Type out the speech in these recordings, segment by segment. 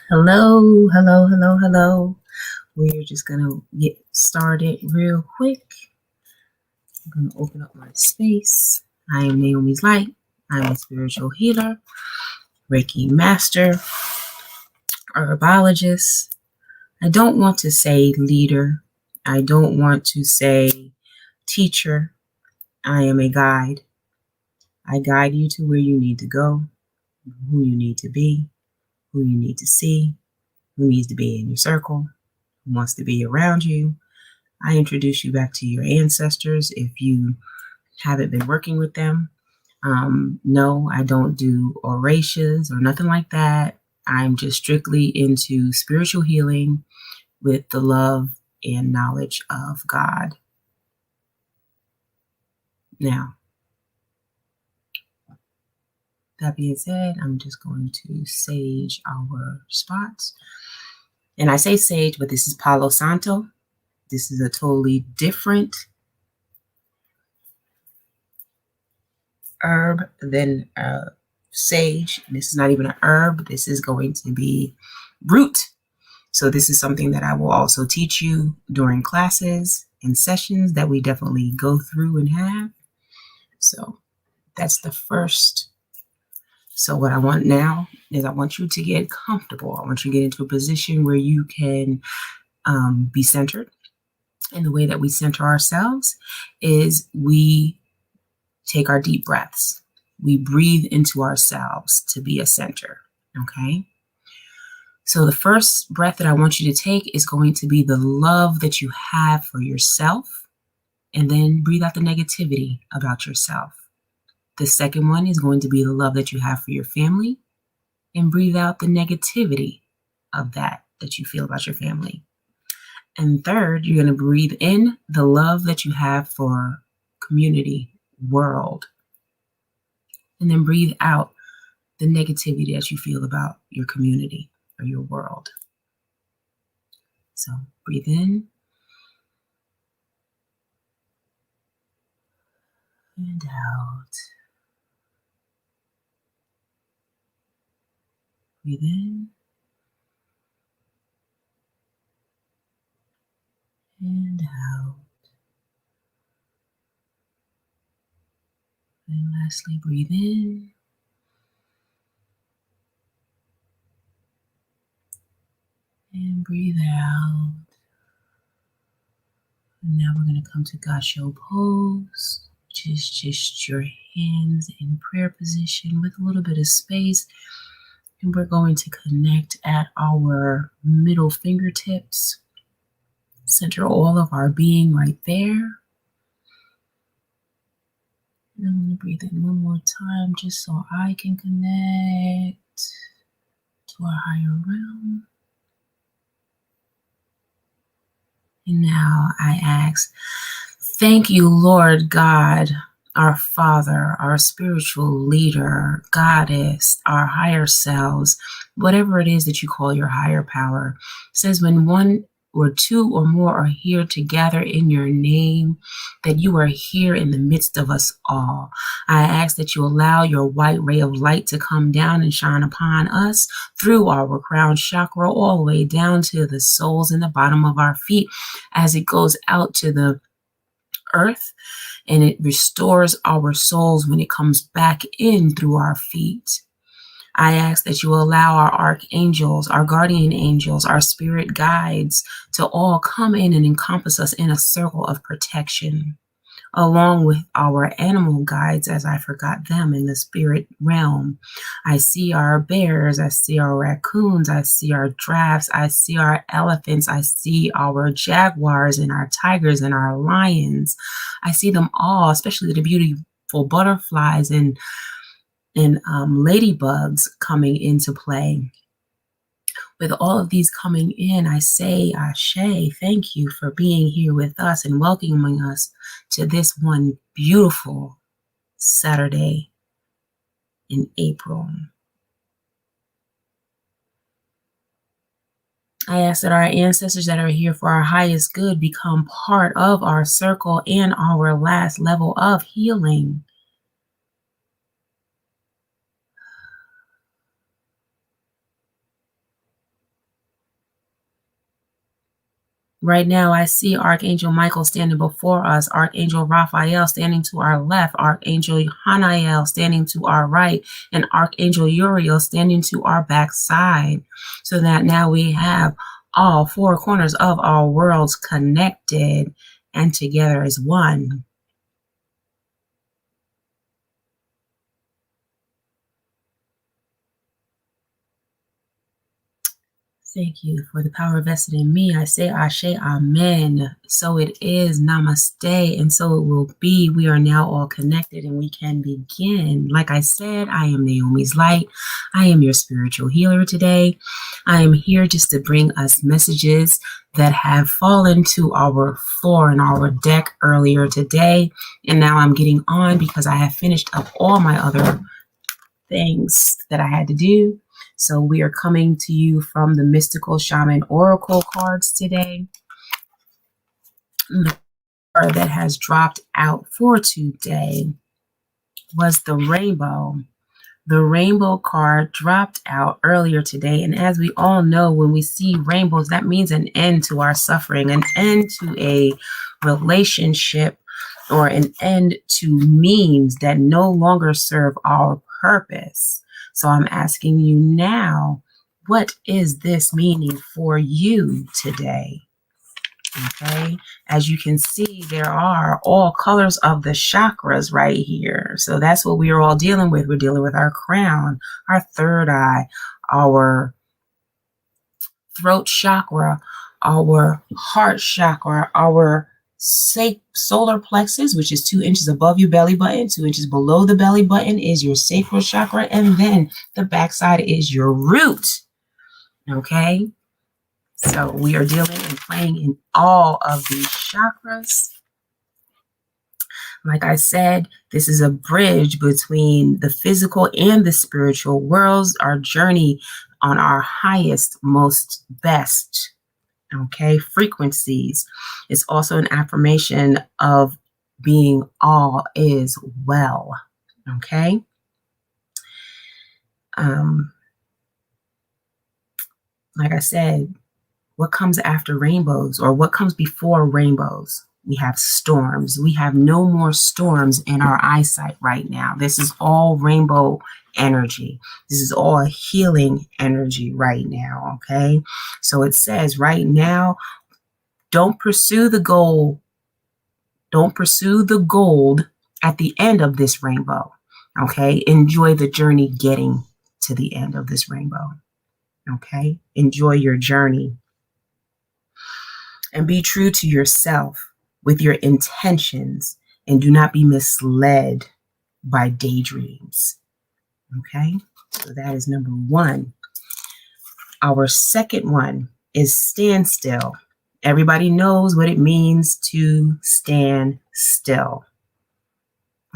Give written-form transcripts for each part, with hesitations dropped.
Hello, hello, hello, hello. We're just going to get started real quick. I'm going to open up my space. I am Naomi's Light. I'm a spiritual healer, Reiki master, herbologist. I don't want to say leader. I don't want to say teacher. I am a guide. I guide you to where you need to go, who you need to be, who you need to see, who needs to be in your circle, who wants to be around you. I introduce you back to your ancestors if you haven't been working with them. No, I don't do orations or nothing like that. I'm just strictly into spiritual healing with the love and knowledge of God. Now, that being said, I'm just going to sage our spots. And I say sage, but this is Palo Santo. This is a totally different herb than sage. This is not even an herb. This is going to be root. So this is something that I will also teach you during classes and sessions that we definitely go through and have. So that's the first. So what I want now is I want you to get comfortable. I want you to get into a position where you can be centered. And the way that we center ourselves is we take our deep breaths. We breathe into ourselves to be a center, okay? So the first breath that I want you to take is going to be the love that you have for yourself, and then breathe out the negativity about yourself. The second one is going to be the love that you have for your family, and breathe out the negativity of that you feel about your family. And third, you're going to breathe in the love that you have for community, world, and then breathe out the negativity that you feel about your community or your world. So breathe in and out. Breathe in and out. And lastly, breathe in and breathe out. And now we're going to come to Gassho pose, which is just your hands in prayer position with a little bit of space. And we're going to connect at our middle fingertips. Center all of our being right there. And I'm going to breathe in one more time just so I can connect to our higher realm. And now I ask, thank you, Lord God, our Father, our spiritual leader, Goddess, our higher selves, whatever it is that you call your higher power. It says when one or two or more are here together in your name, that you are here in the midst of us all. I ask that you allow your white ray of light to come down and shine upon us through our crown chakra, all the way down to the soles in the bottom of our feet, as it goes out to the earth, and it restores our souls when it comes back in through our feet. I ask that you allow our archangels, our guardian angels, our spirit guides to all come in and encompass us in a circle of protection, along with our animal guides, as I forgot them in the spirit realm. I see our bears, I see our raccoons, I see our giraffes, I see our elephants, I see our jaguars and our tigers and our lions. I see them all, especially the beautiful butterflies and ladybugs coming into play. With all of these coming in, I say, Ashe, thank you for being here with us and welcoming us to this one beautiful Saturday in April. I ask that our ancestors that are here for our highest good become part of our circle and our last level of healing. Right now, I see Archangel Michael standing before us, Archangel Raphael standing to our left, Archangel Hanael standing to our right, and Archangel Uriel standing to our backside. So that now we have all four corners of our worlds connected and together as one. Thank you for the power vested in me. I say Ashe, Amen. So it is, Namaste, and so it will be. We are now all connected and we can begin. Like I said, I am Naomi's Light. I am your spiritual healer today. I am here just to bring us messages that have fallen to our floor in our deck earlier today. And now I'm getting on because I have finished up all my other things that I had to do. So we are coming to you from the Mystical Shaman Oracle cards today. The card that has dropped out for today was the Rainbow. The Rainbow card dropped out earlier today. And as we all know, when we see rainbows, that means an end to our suffering, an end to a relationship, or an end to means that no longer serve our purpose. So I'm asking you now, what is this meaning for you today? Okay, as you can see, there are all colors of the chakras right here. So that's what we are all dealing with. We're dealing with our crown, our third eye, our throat chakra, our heart chakra, our solar plexus, which is 2 inches above your belly button. 2 inches below the belly button is your sacral chakra, and then the backside is your root. Okay, so we are dealing and playing in all of these chakras. Like I said, this is a bridge between the physical and the spiritual worlds, our journey on our highest, most best, okay, frequencies. It's also an affirmation of being all is well, okay? Like I said, what comes after rainbows, or what comes before rainbows? We have storms. We have no more storms in our eyesight right now. This is all rainbow energy. This is all healing energy right now, okay? So it says right now, don't pursue the goal. Don't pursue the gold at the end of this rainbow, okay? Enjoy the journey getting to the end of this rainbow, okay? Enjoy your journey. And be true to yourself with your intentions, and do not be misled by daydreams. Okay, so that is number one. Our second one is stand still. Everybody knows what it means to stand still.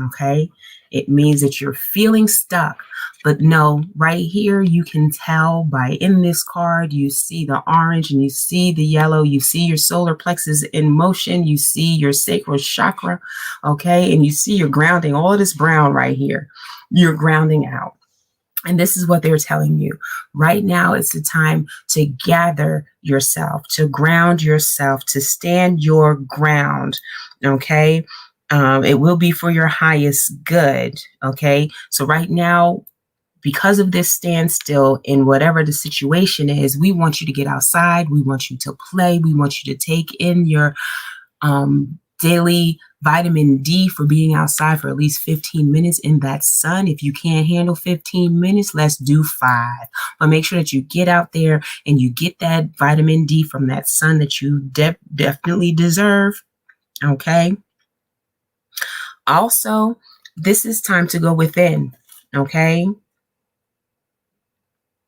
Okay, it means that you're feeling stuck. But no, right here, you can tell by in this card, you see the orange and you see the yellow, you see your solar plexus in motion, you see your sacral chakra, okay? And you see you're grounding, all of this brown right here, you're grounding out. And this is what they're telling you. Right now, it's the time to gather yourself, to ground yourself, to stand your ground, okay? It will be for your highest good, okay? So right now, because of this standstill in whatever the situation is, we want you to get outside. We want you to play. We want you to take in your daily vitamin D for being outside for at least 15 minutes in that sun. If you can't handle 15 minutes, let's do 5. But make sure that you get out there and you get that vitamin D from that sun that you definitely deserve. Okay. Also, this is time to go within. Okay.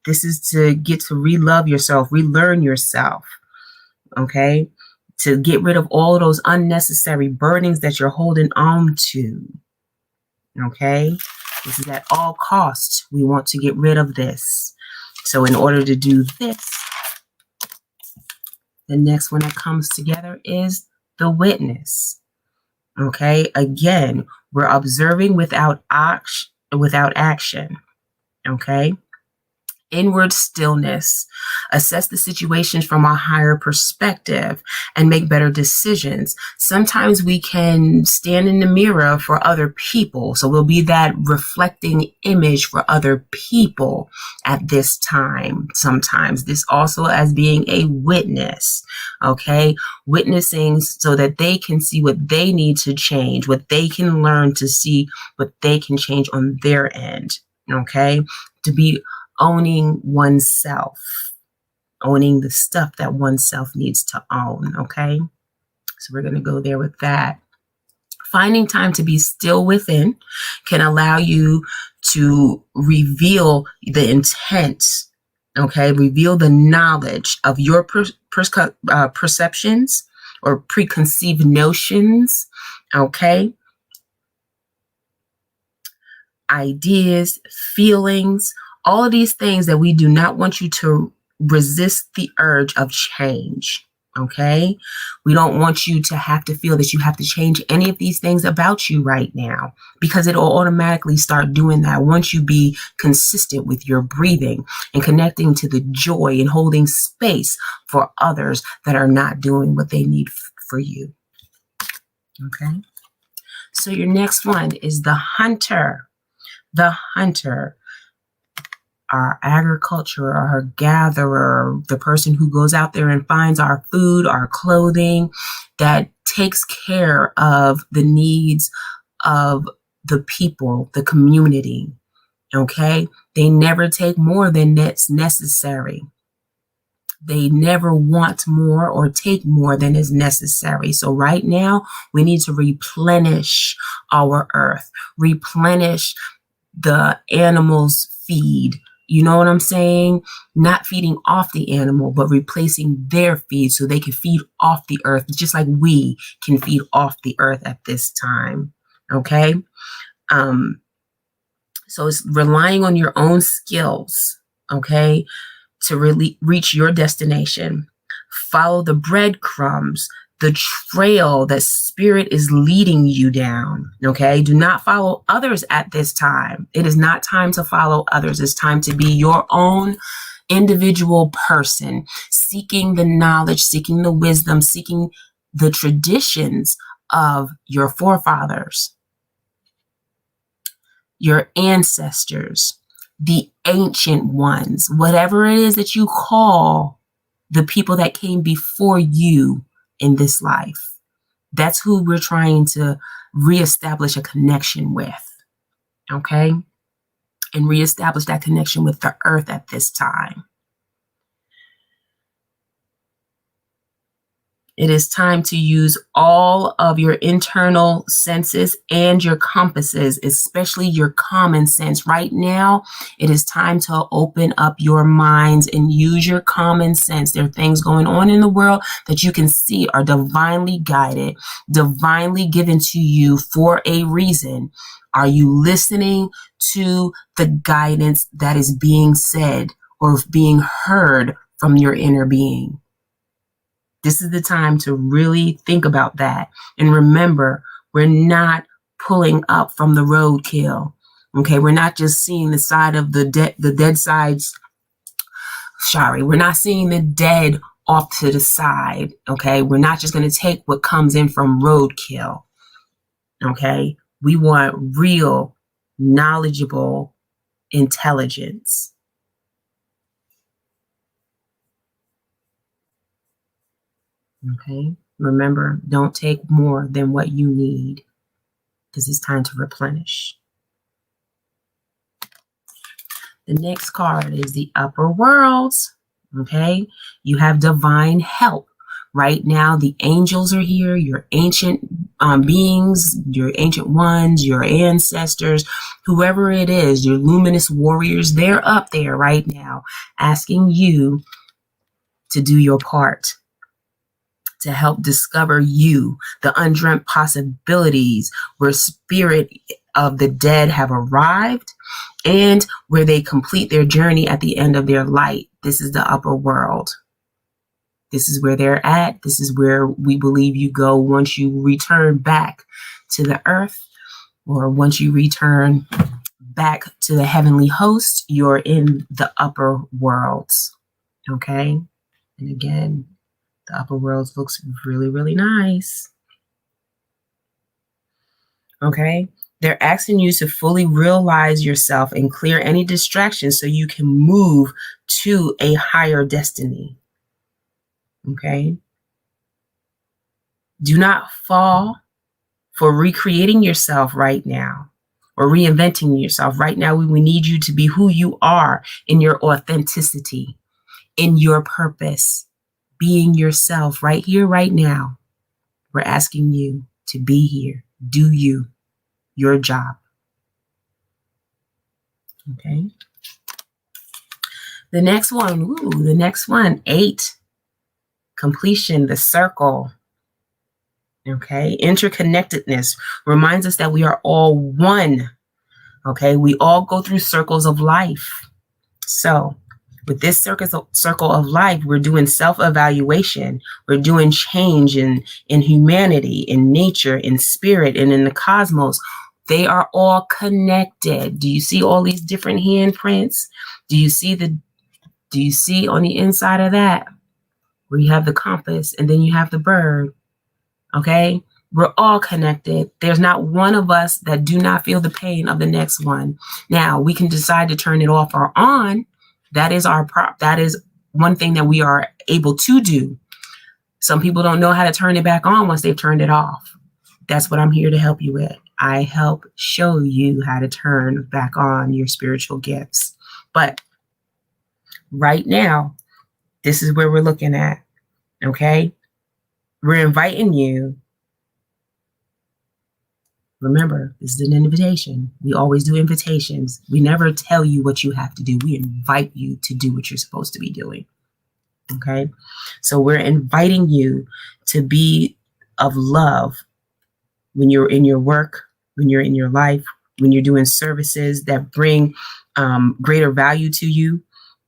This is to get to re-love yourself, relearn yourself, okay? To get rid of all of those unnecessary burdens that you're holding on to, okay? This is at all costs. We want to get rid of this. So in order to do this, the next one that comes together is the witness, okay? Again, we're observing without action, okay? inward stillness, assess the situations from a higher perspective, and make better decisions. Sometimes we can stand in the mirror for other people. So we'll be that reflecting image for other people at this time. Sometimes this also as being a witness, okay? Witnessing so that they can see what they need to change, what they can learn to see, what they can change on their end, okay? To be owning oneself, owning the stuff that oneself needs to own, okay? So we're going to go there with that. Finding time to be still within can allow you to reveal the intent, okay? Reveal the knowledge of your perceptions or preconceived notions, okay? Ideas, feelings, all of these things that we do not want you to resist the urge of change, okay? We don't want you to have to feel that you have to change any of these things about you right now, because it will automatically start doing that once you be consistent with your breathing and connecting to the joy and holding space for others that are not doing what they need for you, okay? So your next one is the hunter. The hunter, our agriculturer, our gatherer, the person who goes out there and finds our food, our clothing, that takes care of the needs of the people, the community, okay? They never take more than that's necessary. They never want more or take more than is necessary. So right now, we need to replenish our earth, replenish the animals' feed. You know what I'm saying? Not feeding off the animal, but replacing their feed so they can feed off the earth, just like we can feed off the earth at this time. Okay? So it's relying on your own skills, okay, to really reach your destination. Follow the breadcrumbs, the trail that spirit is leading you down, okay? Do not follow others at this time. It is not time to follow others. It's time to be your own individual person, seeking the knowledge, seeking the wisdom, seeking the traditions of your forefathers, your ancestors, the ancient ones, whatever it is that you call the people that came before you in this life. That's who we're trying to reestablish a connection with, okay? And reestablish that connection with the earth at this time. It is time to use all of your internal senses and your compasses, especially your common sense. Right now, it is time to open up your minds and use your common sense. There are things going on in the world that you can see are divinely guided, divinely given to you for a reason. Are you listening to the guidance that is being said or being heard from your inner being? This is the time to really think about that. And remember, we're not pulling up from the roadkill. Okay, we're not just seeing the side of the dead sides. Sorry, we're not seeing the dead off to the side. Okay, we're not just going to take what comes in from roadkill. Okay, we want real, knowledgeable intelligence. Okay, remember, don't take more than what you need, because it's time to replenish. The next card is the upper worlds. Okay, you have divine help. Right now, the angels are here, your ancient beings, your ancient ones, your ancestors, whoever it is, your luminous warriors, they're up there right now asking you to do your part, to help discover you, the undreamt possibilities where spirit of the dead have arrived and where they complete their journey at the end of their light. This is the upper world. This is where they're at. This is where we believe you go once you return back to the earth, or once you return back to the heavenly host. You're in the upper worlds. Okay. And again, the upper worlds looks really, really nice. Okay. They're asking you to fully realize yourself and clear any distractions so you can move to a higher destiny. Okay. Do not fall for recreating yourself right now or reinventing yourself. Right now, we need you to be who you are in your authenticity, in your purpose, being yourself right here, right now. We're asking you to be here. Do you, your job. Okay. The next one, 8, completion, the circle. Okay. Interconnectedness reminds us that we are all one. Okay. We all go through circles of life. So with this circle of life, we're doing self-evaluation. We're doing change in humanity, in nature, in spirit, and in the cosmos. They are all connected. Do you see all these different handprints? Do you see on the inside of that where you have the compass and then you have the bird? Okay. We're all connected. There's not one of us that do not feel the pain of the next one. Now we can decide to turn it off or on. That is that is one thing that we are able to do. Some people don't know how to turn it back on once they've turned it off. That's what I'm here to help you with. I help show you how to turn back on your spiritual gifts. But right now, this is where we're looking at. Okay. We're inviting you. Remember, this is an invitation. We always do invitations. We never tell you what you have to do. We invite you to do what you're supposed to be doing. Okay. So we're inviting you to be of love when you're in your work, when you're in your life, when you're doing services that bring greater value to you.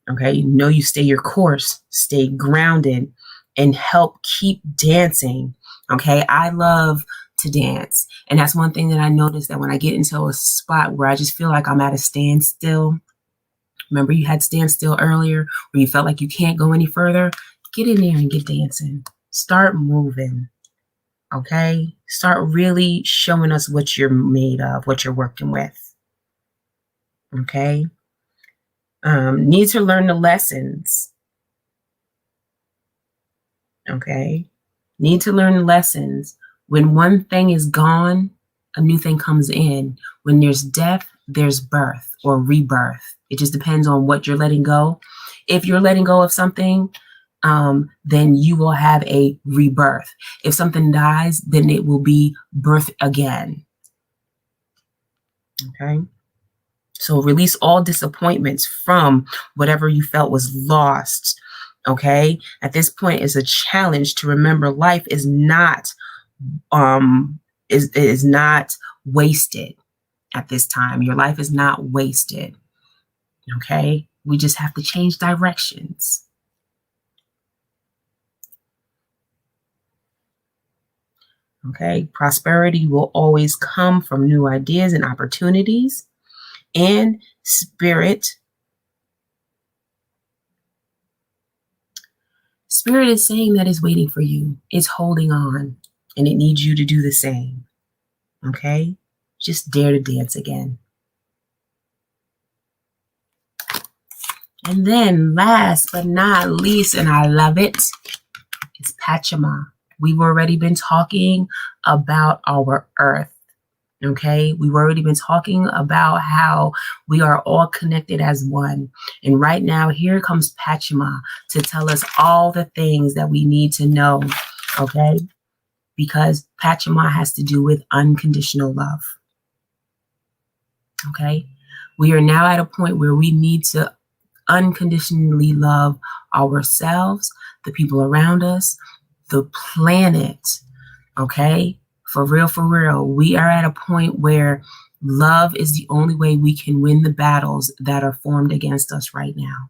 Okay. You stay your course, stay grounded, and help keep dancing. Okay. I love to dance. And that's one thing that I noticed, that when I get into a spot where I just feel like I'm at a standstill. Remember, you had standstill earlier where you felt like you can't go any further. Get in there and get dancing. Start moving. Okay. Start really showing us what you're made of, what you're working with. Okay. Need to learn the lessons. Okay. Need to learn lessons. When one thing is gone, a new thing comes in. When there's death, there's birth or rebirth. It just depends on what you're letting go. If you're letting go of something, then you will have a rebirth. If something dies, then it will be birth again. Okay. So release all disappointments from whatever you felt was lost. Okay. At this point, it's a challenge to remember life is not is not wasted at this time. Your life is not wasted. Okay. We just have to change directions. Okay. Prosperity will always come from new ideas and opportunities. And Spirit is saying that it's waiting for you. It's holding on, and it needs you to do the same. Okay? Just dare to dance again. And then last but not least, and I love it, it's Pachama. We've already been talking about our earth. Okay, we've already been talking about how we are all connected as one. And right now, here comes Pachama to tell us all the things that we need to know. Okay, because Pachama has to do with unconditional love. Okay, we are now at a point where we need to unconditionally love ourselves, the people around us, the planet. Okay. For real, we are at a point where love is the only way we can win the battles that are formed against us right now.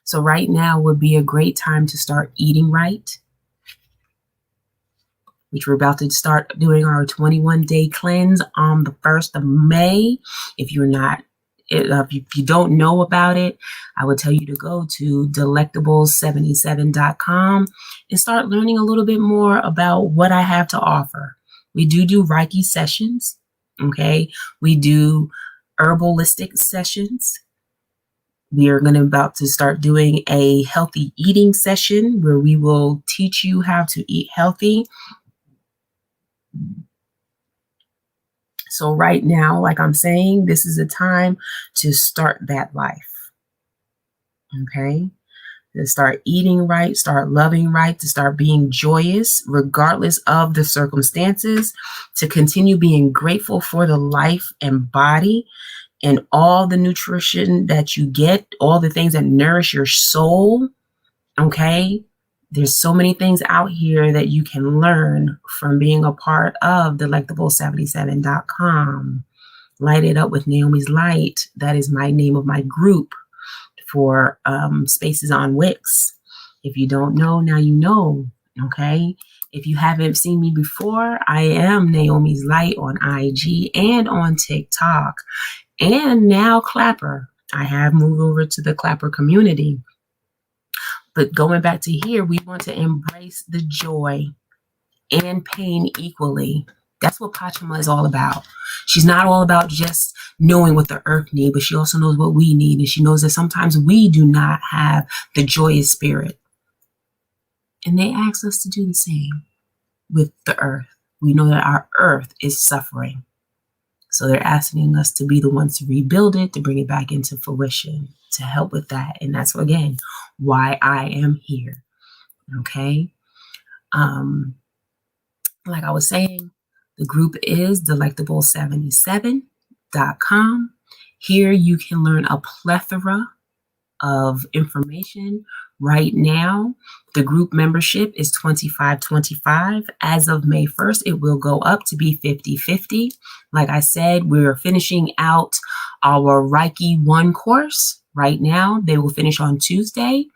So right now would be a great time to start eating right, which we're about to start doing our 21-day cleanse on the 1st of May. If you don't know about it, I would tell you to go to delectables77.com and start learning a little bit more about what I have to offer. We do Reiki sessions, okay? We do herbalistic sessions. We are about to start doing a healthy eating session where we will teach you how to eat healthy. So right now, like I'm saying, this is a time to start that life, okay? To start eating right, start loving right, to start being joyous regardless of the circumstances, to continue being grateful for the life and body and all the nutrition that you get, all the things that nourish your soul, okay? There's so many things out here that you can learn from being a part of delectable77.com. Light It Up with Naomi's Light. That is my name of my group for spaces on Wix. If you don't know, now you know, okay? If you haven't seen me before, I am Naomi's Light on IG and on TikTok. And now Clapper. I have moved over to the Clapper community. But going back to here, we want to embrace the joy and pain equally. That's what Pachama is all about. She's not all about just knowing what the earth needs, but she also knows what we need. And she knows that sometimes we do not have the joyous spirit. And they ask us to do the same with the earth. We know that our earth is suffering. So they're asking us to be the ones to rebuild it, to bring it back into fruition, to help with that. And that's, again, why I am here. Okay? Like I was saying, the group is delectable77.com. Here you can learn a plethora of information. Right now, the group membership is $25.25. As of May 1st, it will go up to be $50.50. Like I said, we're finishing out our Reiki 1 course right now. They will finish on Tuesday.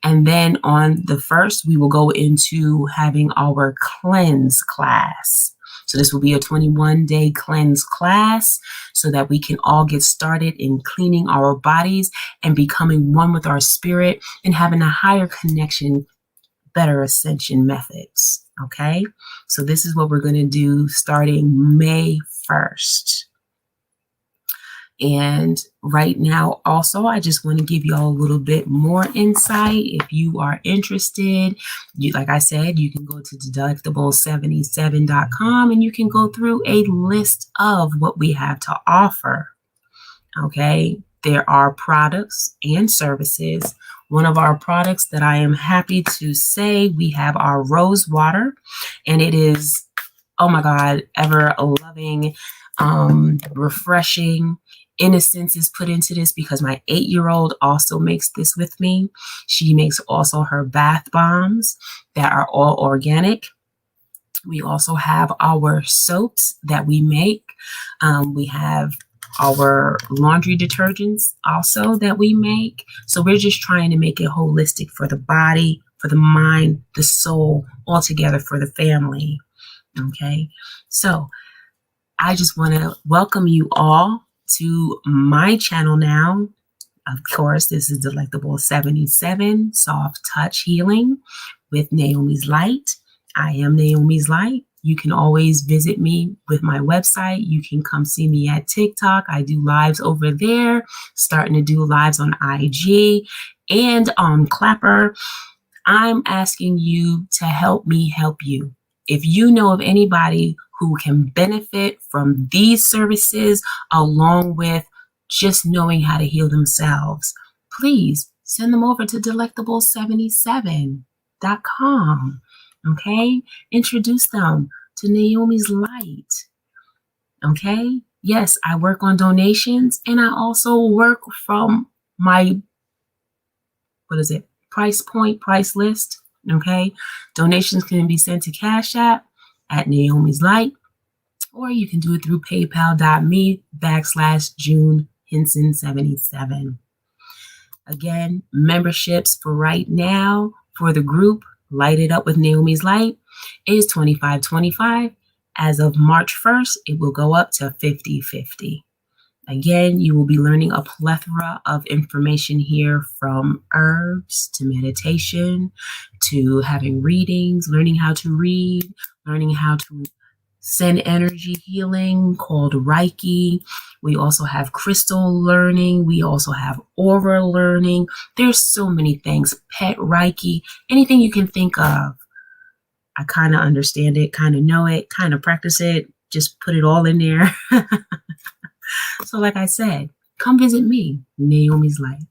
And then on the 1st, we will go into having our cleanse class. So this will be a 21-day cleanse class so that we can all get started in cleaning our bodies and becoming one with our spirit and having a higher connection, better ascension methods. Okay? So this is what we're going to do starting May 1st. And right now, also, I just want to give you all a little bit more insight. If you are interested, like I said, you can go to delectable77.com and you can go through a list of what we have to offer. Okay, there are products and services. One of our products that I am happy to say, we have our rose water, and it is, oh my God, ever loving, refreshing. Innocence is put into this because my 8-year-old also makes this with me. She makes also her bath bombs that are all organic. We also have our soaps that we make. We have our laundry detergents also that we make. So we're just trying to make it holistic for the body, for the mind, the soul, all together for the family. Okay, so I just want to welcome you all to my channel now. Of course, this is Delectable 77 Soft Touch Healing with Naomi's Light. I am Naomi's Light. You can always visit me with my website. You can come see me at TikTok. I do lives over there, starting to do lives on IG and on Clapper. I'm asking you to help me help you. If you know of anybody who can benefit from these services along with just knowing how to heal themselves, please send them over to delectable77.com. Okay? Introduce them to Naomi's Light. Okay? Yes, I work on donations, and I also work from my, price list. Okay? Donations can be sent to Cash App at Naomi's Light, or you can do it through paypal.me/June Henson 77. Again, memberships for right now for the group Light It Up with Naomi's Light is $25.25. As of March 1st, it will go up to $50.50. Again, you will be learning a plethora of information here, from herbs to meditation to having readings, learning how to read, learning how to send energy healing called Reiki. We also have crystal learning. We also have aura learning. There's so many things. Pet Reiki, anything you can think of. I kind of understand it, kind of know it, kind of practice it, just put it all in there. So like I said, come visit me, Naomi's Light.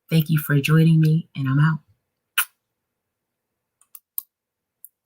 Thank you for joining me, and I'm out.